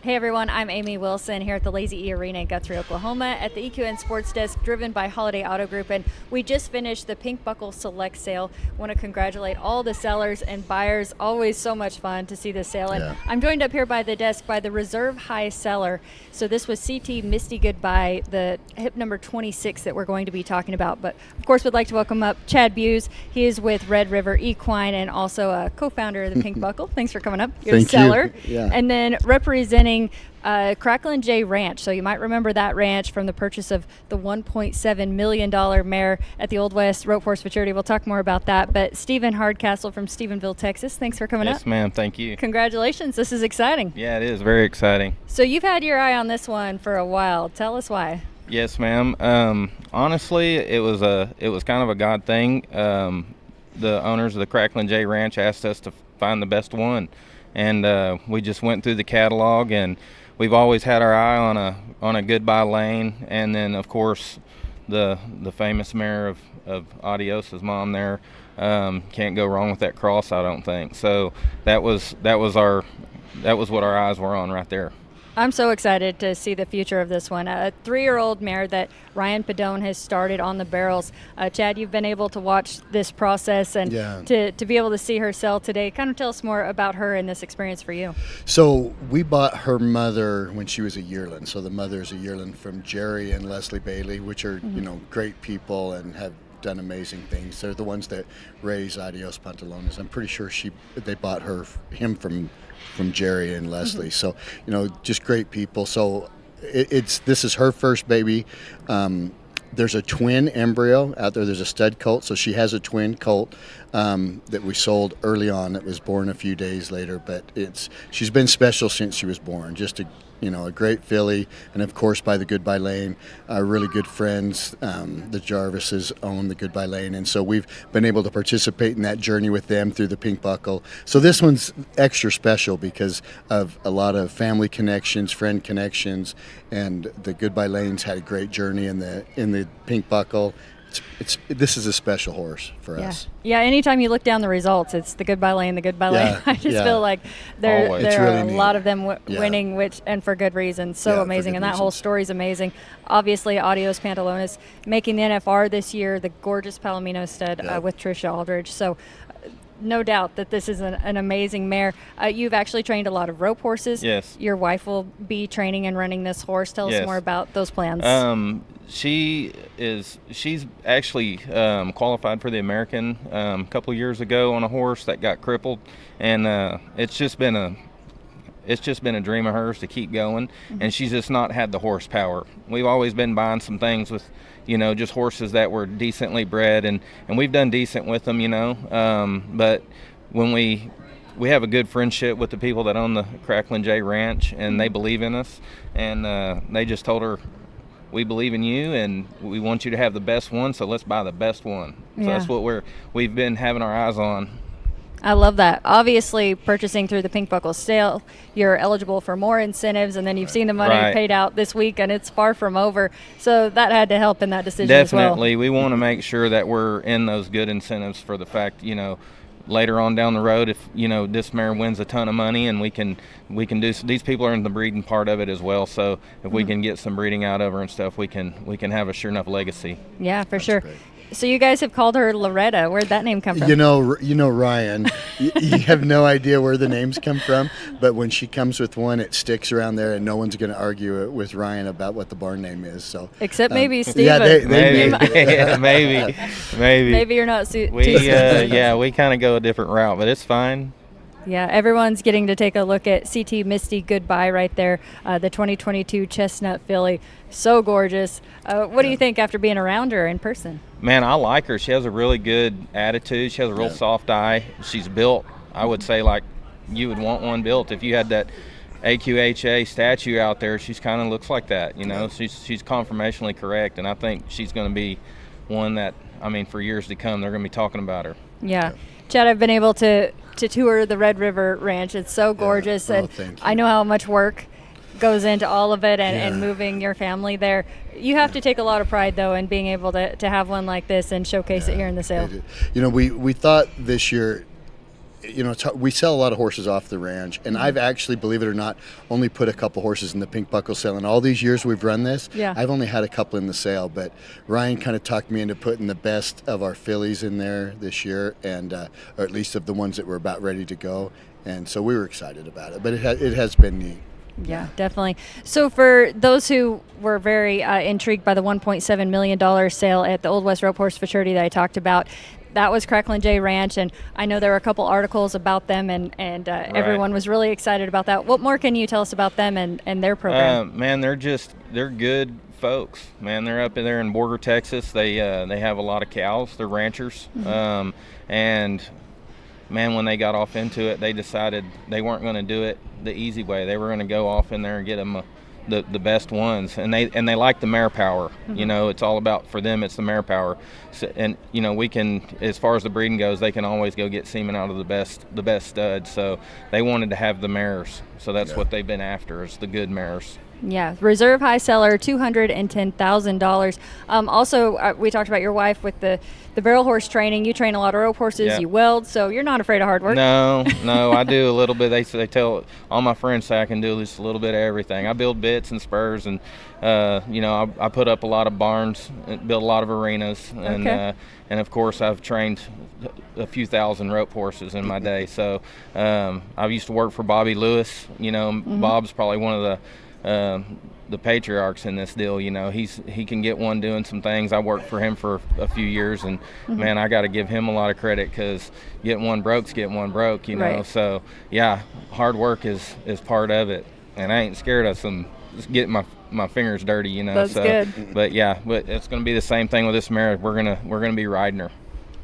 Hey everyone, I'm Amy Wilson here at the Lazy E Arena in Guthrie, Oklahoma at the EQN Sports Desk driven by Holiday Auto Group, and we just finished the Pink Buckle Select sale. Want to congratulate all the sellers and buyers. Always so much fun to see this sale. And I'm joined up here by the desk by the Reserve High seller. So this was CT Misty Goodbye, the hip number 26 that we're going to be talking about. But of course, we'd like to welcome up Chad Buse. He is with Red River Equine and also a co-founder of the Pink Buckle. Thanks for coming up. You're the seller. Yeah. And then representing Cracklin J Ranch. So you might remember that ranch from the purchase of the $1.7 million mare at the Old West Rope Horse Futurity. We'll talk more about that. But Stephen Hardcastle from Stephenville, Texas, thanks for coming up. Yes, ma'am. Thank you. Congratulations. This is exciting. Yeah, it is very exciting. So you've had your eye on this one for a while. Tell us why. Yes, ma'am. Honestly, it was kind of a God thing. The owners of the Cracklin J Ranch asked us to find the best one, and we just went through the catalog, and we've always had our eye on a Goodbye Lane, and then of course the famous mare of Adios's mom there. Can't go wrong with that cross, I don't think. So that was what our eyes were on right there. I'm so excited to see the future of this one. A 3-year-old mare that Ryan Padone has started on the barrels. Chad, you've been able to watch this process and to be able to see her sell today. Kind of tell us more about her and this experience for you. So we bought her mother when she was a yearling. So the mother is a yearling from Jerry and Leslie Bailey, which are great people and have done amazing things. They're the ones that raise Adios Pantalones. I'm pretty sure they bought him from Jerry and Leslie. So, just great people. So this is her first baby. There's a twin embryo out there. There's a stud colt. So she has a twin colt that we sold early on that was born a few days later. But she's been special since she was born. Just a great filly, and of course by the Goodbye Lane, really good friends. The Jarvises own the Goodbye Lane, and so we've been able to participate in that journey with them through the Pink Buckle. So this one's extra special because of a lot of family connections, friend connections, and the Goodbye Lane's had a great journey in the Pink Buckle. This is a special horse for us. Yeah, anytime you look down the results, it's the Goodbye Lane, the Goodbye Lane. I just feel like there are really a lot of them winning, and for good reason. So amazing, and that whole story's amazing. Obviously, Adios Pantalones making the NFR this year, the gorgeous Palomino stud with Trisha Aldridge. So no doubt that this is an amazing mare. You've actually trained a lot of rope horses. Yes. Your wife will be training and running this horse. Tell us more about those plans. She's actually qualified for the American a couple of years ago on a horse that got crippled, and it's just been a dream of hers to keep going, and she's just not had the horsepower. We've always been buying some things with just horses that were decently bred, and we've done decent with them, but when we have a good friendship with the people that own the Cracklin J Ranch, and they believe in us, and they just told her, we believe in you, and we want you to have the best one, so let's buy the best one. So that's what we've been having our eyes on. I love that. Obviously, purchasing through the Pink Buckle sale, you're eligible for more incentives, and then you've seen the money paid out this week, and it's far from over. So that had to help in that decision as well. Definitely. We want to make sure that we're in those good incentives for the fact, later on down the road, if this mare wins a ton of money, and we can do. These people are in the breeding part of it as well. So if we can get some breeding out of her and stuff, we can have a sure enough legacy. Yeah, for sure. Great. So you guys have called her Loretta. Where'd that name come from? Ryan. You have no idea where the names come from, but when she comes with one, it sticks around there, and no one's going to argue with Ryan about what the barn name is. So except maybe Stephen. Yeah, maybe. Maybe you're not too we kind of go a different route, but it's fine. Yeah, everyone's getting to take a look at CT Misty Goodbye right there, the 2022 Chestnut filly. So gorgeous. What do you think after being around her in person? Man, I like her. She has a really good attitude. She has a real soft eye. She's built, I would say, like you would want one built. If you had that AQHA statue out there, she's kind of looks like that, She's conformationally correct, and I think she's going to be one that, for years to come, they're going to be talking about her. Yeah. Chad, I've been able to tour the Red River Ranch. It's so gorgeous, and I know how much work goes into all of it and moving your family there. You have to take a lot of pride, though, in being able to have one like this and showcase it here in the sale. We thought this year we sell a lot of horses off the ranch, and I've actually, believe it or not, only put a couple horses in the Pink Buckle sale. In all these years we've run this, Yeah. I've only had a couple in the sale, but Ryan kind of talked me into putting the best of our fillies in there this year, and or at least of the ones that were about ready to go. And so we were excited about it, but it has been neat. Yeah, definitely. So for those who were very intrigued by the $1.7 million sale at the Old West Rope Horse Futurity that I talked about, that was Cracklin J Ranch, and I know there were a couple articles about them, and everyone was really excited about that. What more can you tell us about them and their program? Man, they're good folks. Man, they're up there in Borger, Texas. They have a lot of cows. They're ranchers, and man, when they got off into it, they decided they weren't going to do it the easy way. They were going to go off in there and get them the best ones, and they like the mare power. It's all about, for them, it's the mare power. So, and we can, as far as the breeding goes, they can always go get semen out of the best studs. So they wanted to have the mares. So that's what they've been after, is the good mares. Yeah, reserve high seller, $210,000. Also, we talked about your wife with the barrel horse training. You train a lot of rope horses. Yeah. You weld, so you're not afraid of hard work. No, I do a little bit. They tell all my friends say I can do just a little bit of everything. I build bits and spurs, and I put up a lot of barns, and build a lot of arenas, and of course I've trained a few thousand rope horses in my day. So I used to work for Bobby Lewis. Bob's probably one of the patriarchs in this deal. He can get one doing some things. I worked for him for a few years, and man, I got to give him a lot of credit, because getting one broke. Right. So yeah, hard work is part of it, and I ain't scared of some getting my fingers dirty. That's good. But it's going to be the same thing with this mare. We're gonna be riding her.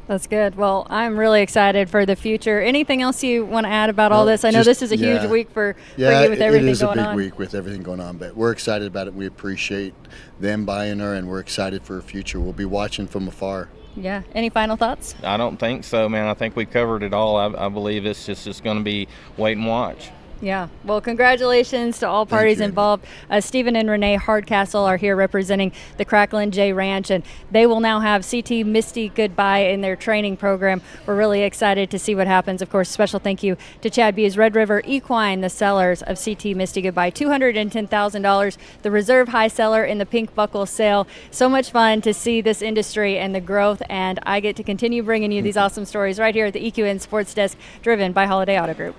That's good. Well, I'm really excited for the future. Anything else you want to add about all this? I know this is a huge week for you with everything going on. It is a big week with everything going on, but we're excited about it. We appreciate them buying her, and we're excited for her future. We'll be watching from afar. Yeah. Any final thoughts? I don't think so, man. I think we covered it all. I believe it's just going to be wait and watch. Yeah. Well, congratulations to all parties involved. Stephen and Renee Hardcastle are here representing the Cracklin J Ranch, and they will now have CT Misty Goodbye in their training program. We're really excited to see what happens. Of course, special thank you to Chad Buse, Red River Equine, the sellers of CT Misty Goodbye. $210,000, the reserve high seller in the Pink Buckle sale. So much fun to see this industry and the growth, and I get to continue bringing you these awesome stories right here at the EQN Sports Desk, driven by Holiday Auto Group.